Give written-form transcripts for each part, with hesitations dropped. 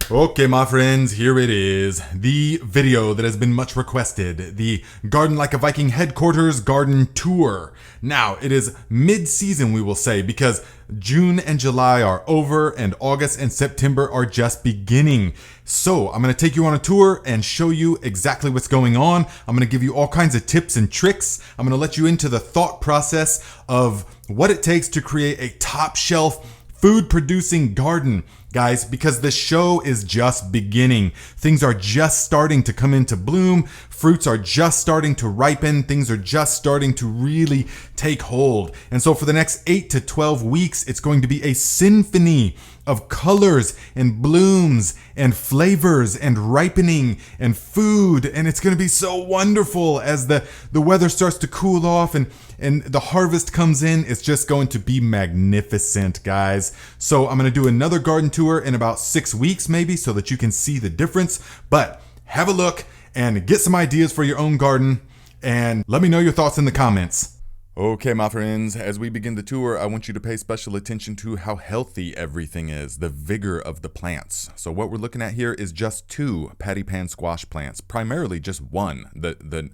Okay, my friends, here it is. The video that has been much requested. The Garden Like a Viking headquarters garden tour. Now, it is mid-season, we will say, because June and July are over and August and September are just beginning. So I'm going to take you on a tour and show you exactly what's going on. I'm going to give you all kinds of tips and tricks. I'm going to let you into the thought process of what it takes to create a top shelf food producing garden, guys, because the show is just beginning. Things are just starting to come into bloom. Fruits are just starting to ripen. Things are just starting to really take hold. And so for the next 8 to 12 weeks, it's going to be a symphony of colors and blooms and flavors and ripening and food. And it's going to be so wonderful as the weather starts to cool off and the harvest comes in. It's just going to be magnificent, guys. So I'm going to do another garden tour in about 6 weeks maybe so that you can see the difference. But have a look and get some ideas for your own garden and let me know your thoughts in the comments. Okay, my friends, as we begin the tour, I want you to pay special attention to how healthy everything is, the vigor of the plants. So what we're looking at here is just 2 patty pan squash plants, primarily just one. The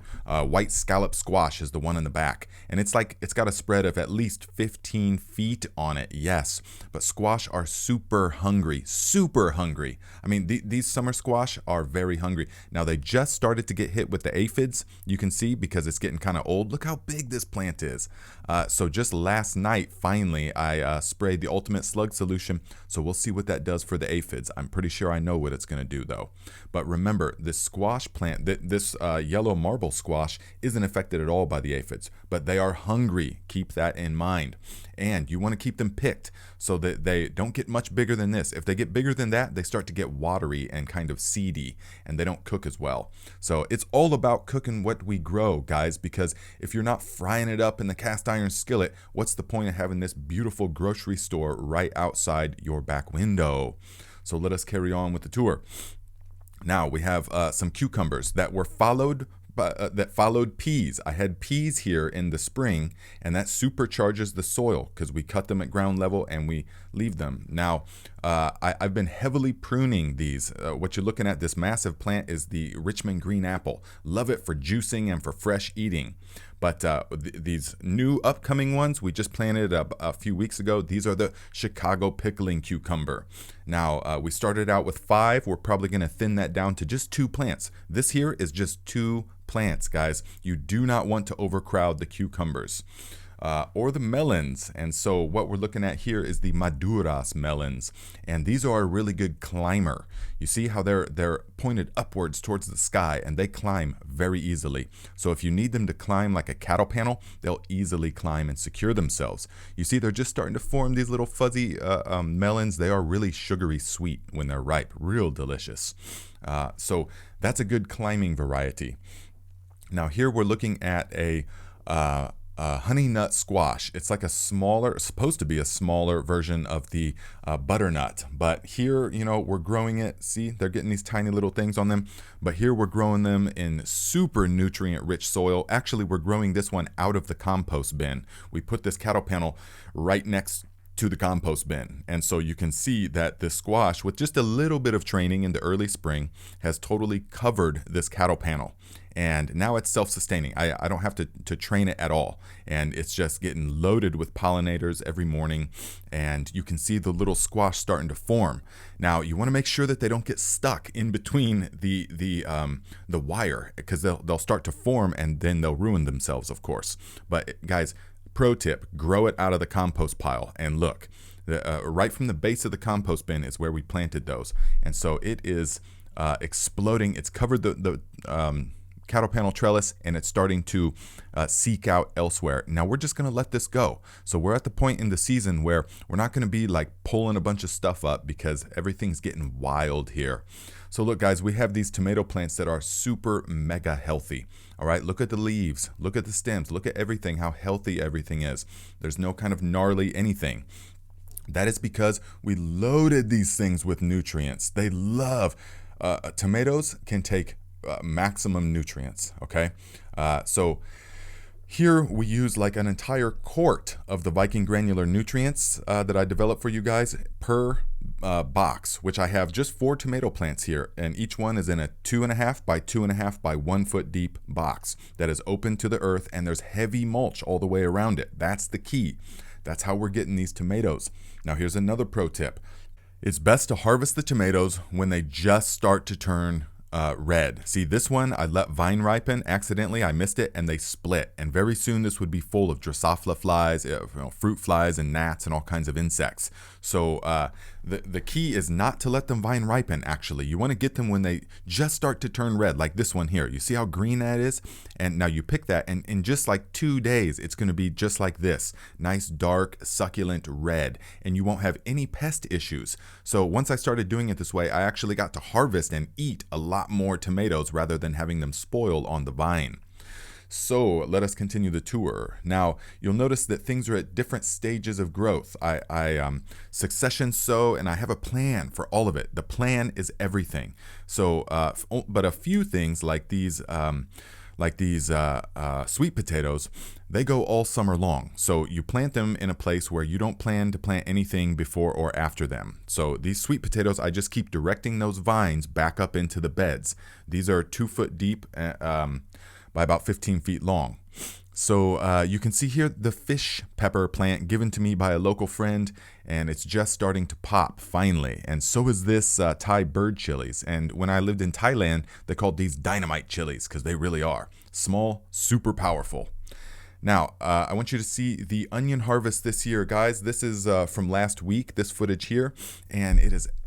white scallop squash is the one in the back, and it's got a spread of at least 15 feet on it, yes. But squash are super hungry, super hungry. I mean, these summer squash are very hungry. Now, they just started to get hit with the aphids, you can see, because it's getting kind of old. Look how big this plant is. So just last night, finally, I sprayed the ultimate slug solution. So we'll see what that does for the aphids. I'm pretty sure I know what it's going to do, though. But remember, this squash plant, this yellow marble squash, isn't affected at all by the aphids. But they are hungry. Keep that in mind. And you want to keep them picked so that they don't get much bigger than this. If they get bigger than that, they start to get watery and kind of seedy, and they don't cook as well. So it's all about cooking what we grow, guys, because if you're not frying it up in the cast iron skillet, what's the point of having this beautiful grocery store right outside your back window? So let us carry on with the tour. Now we have some cucumbers that were followed peas. I had peas here in the spring, and that supercharges the soil because we cut them at ground level and we leave them. Now, I've been heavily pruning these. What you're looking at, this massive plant, is the Richmond green apple. Love it for juicing and for fresh eating. But these new upcoming ones, we just planted a few weeks ago. These are the Chicago pickling cucumber. Now, we started out with 5. We're probably going to thin that down to just 2 plants. This here is just 2 plants, guys. You do not want to overcrowd the cucumbers. Or the melons. And so what we're looking at here is the Maduras melons. And these are a really good climber. You see how they're pointed upwards towards the sky, and they climb very easily. So if you need them to climb like a cattle panel, they'll easily climb and secure themselves. You see they're just starting to form these little fuzzy melons. They are really sugary sweet when they're ripe. Real delicious. So that's a good climbing variety. Now here we're looking at a honey nut squash. It's like supposed to be a smaller version of the butternut, but here, we're growing it. See, they're getting these tiny little things on them, but here we're growing them in super nutrient rich soil. Actually, we're growing this one out of the compost bin. We put this cattle panel right next to the compost bin. And so you can see that this squash, with just a little bit of training in the early spring, has totally covered this cattle panel. And now it's self-sustaining. I don't have to train it at all. And it's just getting loaded with pollinators every morning. And you can see the little squash starting to form. Now, you want to make sure that they don't get stuck in between the wire, because they'll start to form and then they'll ruin themselves, of course. But guys, pro tip, grow it out of the compost pile. And look, right from the base of the compost bin is where we planted those. And so it is exploding. It's covered the cattle panel trellis, and it's starting to seek out elsewhere. Now we're just going to let this go. So we're at the point in the season where we're not going to be like pulling a bunch of stuff up because everything's getting wild here. So look, guys, we have these tomato plants that are super mega healthy. All right, look at the leaves, look at the stems, look at everything, how healthy everything is. There's no kind of gnarly anything. That is because we loaded these things with nutrients. They love, tomatoes can take maximum nutrients, okay? So Here we use like an entire quart of the Viking granular nutrients that I developed for you guys per box, which I have just 4 tomato plants here, and each one is in a 2.5 by 2.5 by 1 foot deep box that is open to the earth, and there's heavy mulch all the way around it. That's the key. That's how we're getting these tomatoes. Now here's another pro tip. It's best to harvest the tomatoes when they just start to turn red. See, this one I let vine ripen accidentally. I missed it and they split, and very soon this would be full of Drosophila flies, fruit flies and gnats and all kinds of insects. So the key is not to let them vine ripen. Actually, you want to get them when they just start to turn red, like this one here. You see how green that is? And now you pick that, and in just like 2 days it's going to be just like this, nice dark succulent red, and you won't have any pest issues. So once I started doing it this way, I actually got to harvest and eat a lot more tomatoes rather than having them spoil on the vine. So let us continue the tour. Now you'll notice that things are at different stages of growth. I succession sow, and I have a plan for all of it. The plan is everything. So, but a few things like these sweet potatoes, they go all summer long. So you plant them in a place where you don't plan to plant anything before or after them. So these sweet potatoes, I just keep directing those vines back up into the beds. These are 2 foot deep by about 15 feet long. So you can see here the fish pepper plant given to me by a local friend, and it's just starting to pop finally. And so is this Thai bird chilies. And when I lived in Thailand, they called these dynamite chilies because they really are. Small, super powerful. Now, I want you to see the onion harvest this year, guys. This is from last week, this footage here, and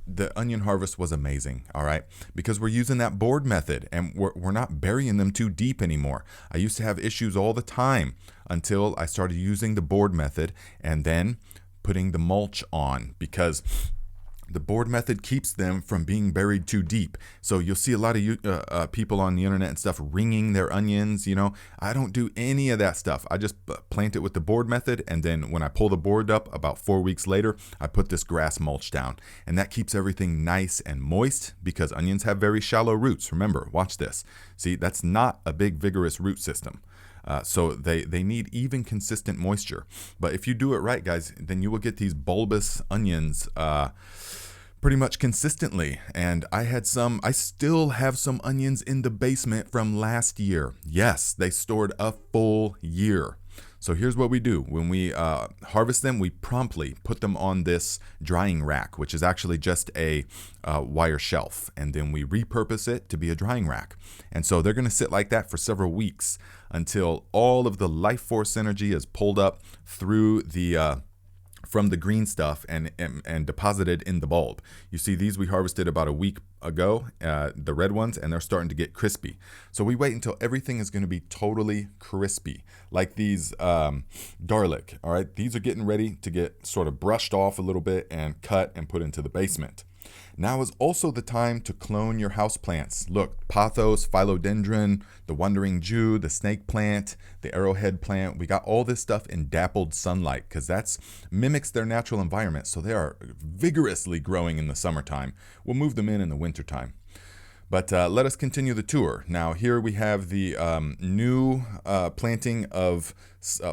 the onion harvest was amazing, all right? Because we're using that board method, and we're not burying them too deep anymore. I used to have issues all the time until I started using the board method and then putting the mulch on, because the board method keeps them from being buried too deep. So you'll see a lot of people on the internet and stuff ringing their onions. I don't do any of that stuff. I just plant it with the board method, and then when I pull the board up about 4 weeks later, I put this grass mulch down, and that keeps everything nice and moist because onions have very shallow roots. Remember, watch this. See, that's not a big vigorous root system. So they need even consistent moisture. But if you do it right, guys, then you will get these bulbous onions pretty much consistently. And I still have some onions in the basement from last year. Yes, they stored a full year. So here's what we do. When we harvest them, we promptly put them on this drying rack, which is actually just a wire shelf. And then we repurpose it to be a drying rack. And so they're going to sit like that for several weeks until all of the life force energy is pulled up through the from the green stuff and deposited in the bulb. You see, these we harvested about a week ago, the red ones, and they're starting to get crispy. So we wait until everything is going to be totally crispy, like these garlic. All right, these are getting ready to get sort of brushed off a little bit and cut and put into the basement. Now is also the time to clone your houseplants. Look, pothos, philodendron, the wandering Jew, the snake plant, the arrowhead plant. We got all this stuff in dappled sunlight because that mimics their natural environment. So they are vigorously growing in the summertime. We'll move them in the wintertime. But let us continue the tour. Now here we have the new planting of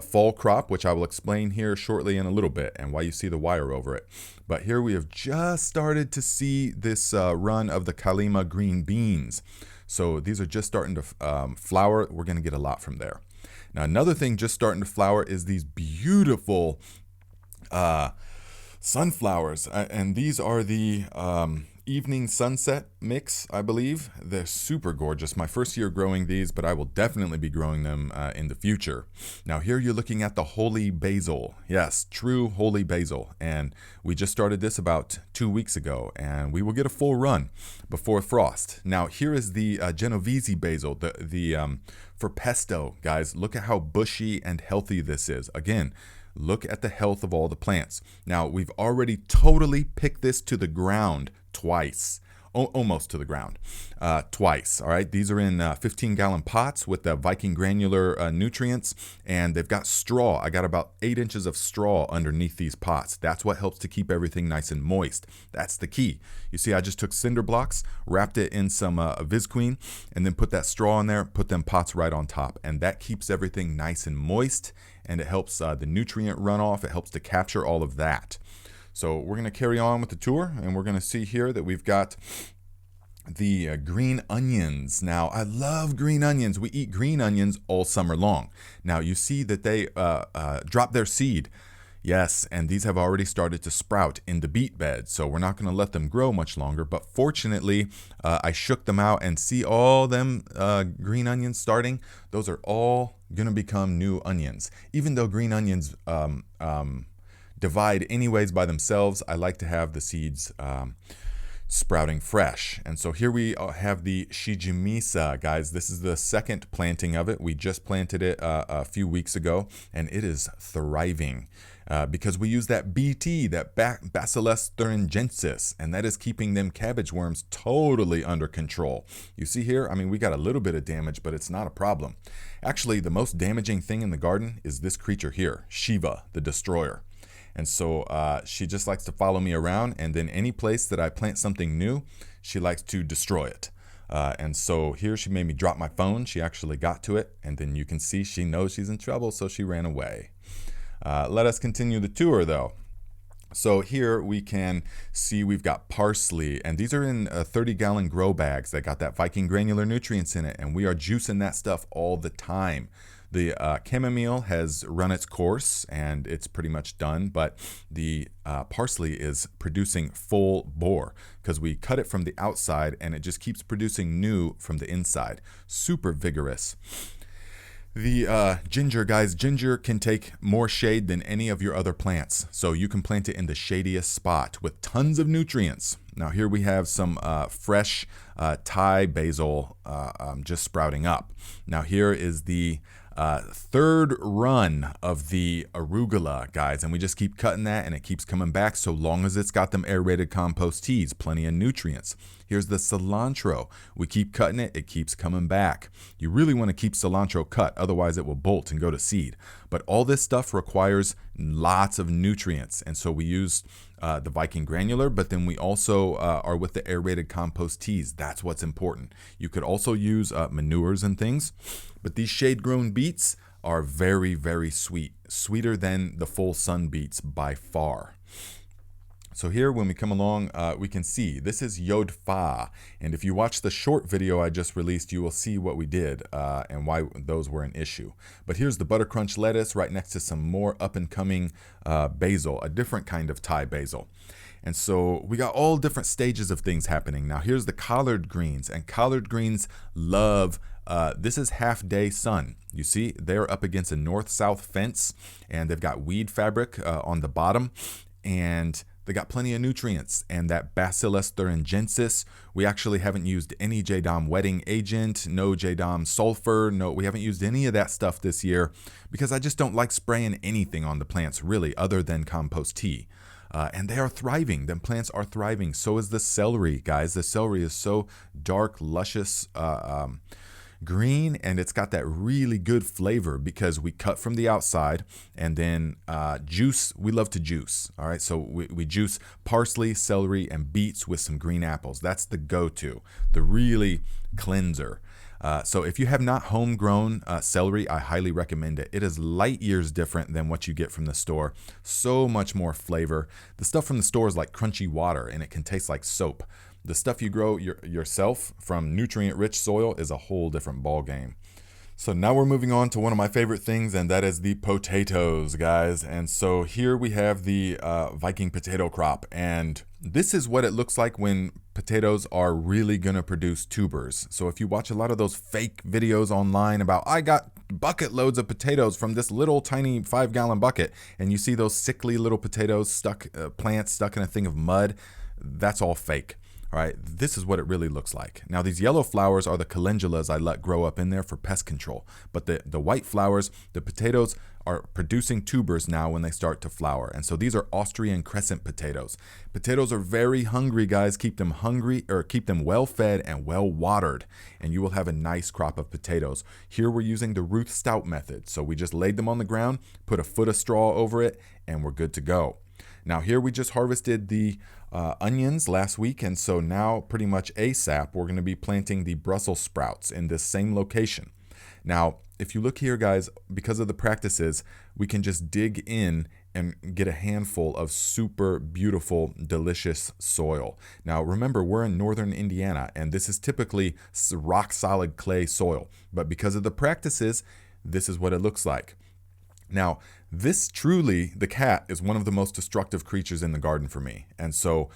fall crop, which I will explain here shortly in a little bit, and why you see the wire over it. But here we have just started to see this run of the Kalima green beans. So these are just starting to flower. We're going to get a lot from there. Now another thing just starting to flower is these beautiful sunflowers, and these are the evening sunset mix, I believe. They're super gorgeous. My first year growing these, but I will definitely be growing them in the future. Now here you're looking at the holy basil. Yes, true holy basil. And we just started this about 2 weeks ago, and we will get a full run before frost. Now here is the Genovese basil, the for pesto, guys. Look at how bushy and healthy this is. Again, look at the health of all the plants. Now we've already totally picked this to the ground twice. almost to the ground, twice. All right, these are in 15-gallon pots with the Viking granular nutrients, and they've got straw. I got about 8 inches of straw underneath these pots. That's what helps to keep everything nice and moist. That's the key. You see, I just took cinder blocks, wrapped it in some Visqueen, and then put that straw in there, put them pots right on top, and that keeps everything nice and moist, and it helps the nutrient runoff. It helps to capture all of that. So we're going to carry on with the tour, and we're going to see here that we've got the green onions. Now, I love green onions. We eat green onions all summer long. Now, you see that they drop their seed. Yes, and these have already started to sprout in the beet bed, so we're not going to let them grow much longer. But fortunately, I shook them out, and see all them green onions starting? Those are all going to become new onions. Even though green onions divide anyways by themselves, I like to have the seeds sprouting fresh. And so here we have the shijimisa, guys. This is the second planting of it. We just planted it a few weeks ago, and it is thriving because we use that BT, that Bacillus thuringiensis, and that is keeping them cabbage worms totally under control. You see here, I mean, we got a little bit of damage, but it's not a problem. Actually, the most damaging thing in the garden is this creature here, Shiva, the destroyer. And so she just likes to follow me around, and then any place that I plant something new, she likes to destroy it. And so here she made me drop my phone. She actually got to it, and then you can see she knows she's in trouble, so she ran away. Let us continue the tour, though. So here we can see we've got parsley, and these are in 30-gallon grow bags that got that Viking granular nutrients in it, and we are juicing that stuff all the time. The chamomile has run its course, and it's pretty much done, but the parsley is producing full bore because we cut it from the outside, and it just keeps producing new from the inside. Super vigorous. The ginger, guys, ginger can take more shade than any of your other plants, so you can plant it in the shadiest spot with tons of nutrients. Now here we have some fresh Thai basil just sprouting up. Now here is the third run of the arugula, guys, and we just keep cutting that, and it keeps coming back so long as it's got them aerated compost teas, plenty of nutrients. Here's the cilantro. We keep cutting it, it keeps coming back. You really want to keep cilantro cut, otherwise it will bolt and go to seed. But all this stuff requires lots of nutrients, and so we use the Viking granular, but then we also are with the aerated compost teas. That's what's important. You could also use manures and things, but these shade-grown beets are very, very sweet, sweeter than the full sun beets by far. So here, when we come along, we can see this is Yod Fa, and if you watch the short video I just released, you will see what we did and why those were an issue. But here's the butter crunch lettuce right next to some more up-and-coming basil, a different kind of Thai basil. And so we got all different stages of things happening. Now here's the collard greens, and collard greens love this is half-day sun. You see, they're up against a north-south fence, and they've got weed fabric on the bottom, and they got plenty of nutrients. And that Bacillus thuringiensis, we actually haven't used any JDOM wetting agent, no JDOM sulfur, we haven't used any of that stuff this year because I just don't like spraying anything on the plants really other than compost tea. And they are thriving. Them plants are thriving. So is the celery, guys. The celery is so dark, luscious, green, and it's got that really good flavor because we cut from the outside, and then juice. We love to juice. All right, so we juice parsley, celery, and beets with some green apples. That's the go-to, the really cleanser. So if you have not homegrown celery, I highly recommend it. It is light years different than what you get from the store. So much more flavor. The stuff from the store is like crunchy water, and it can taste like soap. The stuff you grow yourself from nutrient-rich soil is a whole different ball game. So now we're moving on to one of my favorite things, and that is the potatoes, guys. And so here we have the Viking potato crop, and this is what it looks like when potatoes are really going to produce tubers. So if you watch a lot of those fake videos online about, I got bucket loads of potatoes from this little tiny 5-gallon bucket, and you see those sickly little potatoes stuck, plants stuck in a thing of mud, that's all fake. All right, this is what it really looks like. Now, these yellow flowers are the calendulas I let grow up in there for pest control. But the white flowers, the potatoes, are producing tubers now when they start to flower. And so these are Austrian crescent potatoes. Potatoes are very hungry, guys. Keep them hungry, or keep them well fed and well watered, and you will have a nice crop of potatoes. Here we're using the Ruth Stout method. So we just laid them on the ground, put a foot of straw over it, and we're good to go. Now here we just harvested the onions last week, and so now pretty much ASAP we're going to be planting the Brussels sprouts in this same location. Now if you look here, guys, because of the practices, we can just dig in and get a handful of super beautiful, delicious soil. Now remember, we're in northern Indiana, and this is typically rock solid clay soil, but because of the practices, this is what it looks like. Now, this truly, the cat is one of the most destructive creatures in the garden for me. And so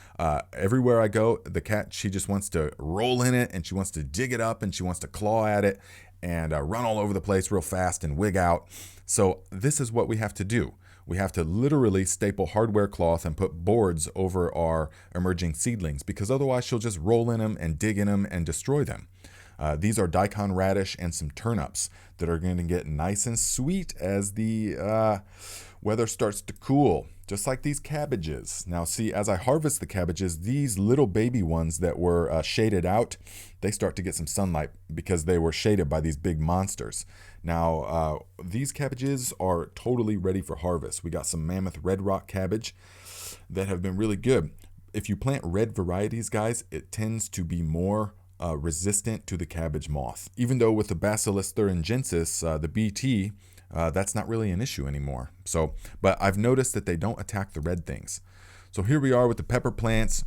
everywhere I go, the cat, she just wants to roll in it, and she wants to dig it up, and she wants to claw at it and run all over the place real fast and wig out. So this is what we have to do. We have to literally staple hardware cloth and put boards over our emerging seedlings, because otherwise she'll just roll in them and dig in them and destroy them. These are daikon radish and some turnips that are going to get nice and sweet as the weather starts to cool, just like these cabbages. Now see, as I harvest the cabbages, these little baby ones that were shaded out, they start to get some sunlight because they were shaded by these big monsters. Now these cabbages are totally ready for harvest. We got some mammoth red rock cabbage that have been really good. If you plant red varieties, guys, it tends to be more resistant to the cabbage moth. Even though with the Bacillus thuringiensis, the BT, that's not really an issue anymore. So, but I've noticed that they don't attack the red things. So here we are with the pepper plants.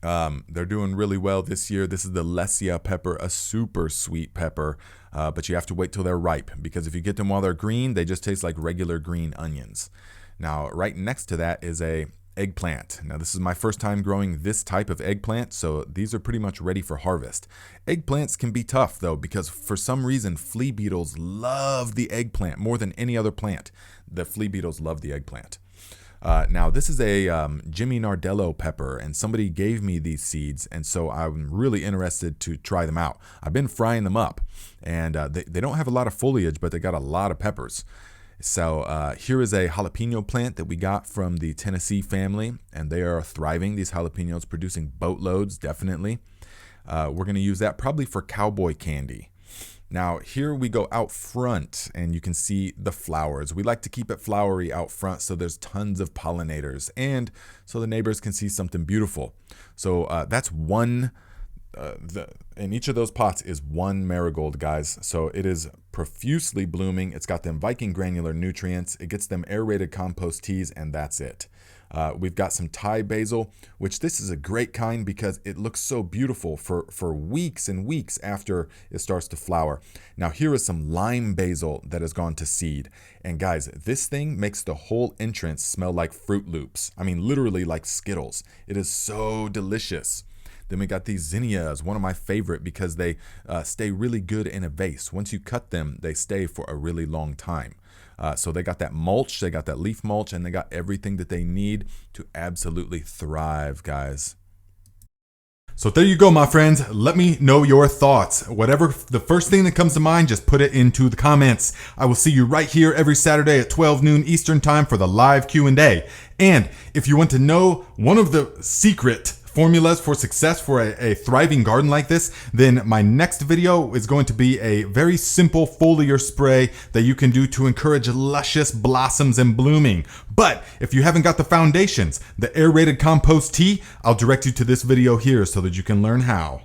They're doing really well this year. This is the Lesia pepper, a super sweet pepper, but you have to wait till they're ripe, because if you get them while they're green, they just taste like regular green onions. Now, right next to that is a eggplant. Now this is my first time growing this type of eggplant, so these are pretty much ready for harvest. Eggplants can be tough though, because for some reason flea beetles love the eggplant more than any other plant. The flea beetles love the eggplant. Now this is a Jimmy Nardello pepper, and somebody gave me these seeds, and so I'm really interested to try them out. I've been frying them up, and they don't have a lot of foliage, but they got a lot of peppers. So here is a jalapeno plant that we got from the Tennessee family, and they are thriving. These jalapenos producing boatloads, definitely. We're going to use that probably for cowboy candy. Now here we go out front, and you can see the flowers. We like to keep it flowery out front so there's tons of pollinators, and so the neighbors can see something beautiful. So that's one. In each of those pots is one marigold, guys. So it is profusely blooming. It's got them Viking granular nutrients. It gets them aerated compost teas, and that's it. We've got some Thai basil, which this is a great kind because it looks so beautiful for weeks and weeks after it starts to flower. Now here is some lime basil that has gone to seed. And guys, this thing makes the whole entrance smell like Fruit Loops. I mean, literally like Skittles. It is so delicious. Then we got these zinnias, one of my favorite because they stay really good in a vase. Once you cut them, they stay for a really long time. So they got that mulch, they got that leaf mulch, and they got everything that they need to absolutely thrive, guys. So there you go, my friends. Let me know your thoughts. Whatever the first thing that comes to mind, just put it into the comments. I will see you right here every Saturday at 12 noon Eastern time for the live Q&A. And if you want to know one of the secret formulas for success for a thriving garden like this, then my next video is going to be a very simple foliar spray that you can do to encourage luscious blossoms and blooming. But if you haven't got the foundations, the aerated compost tea, I'll direct you to this video here so that you can learn how.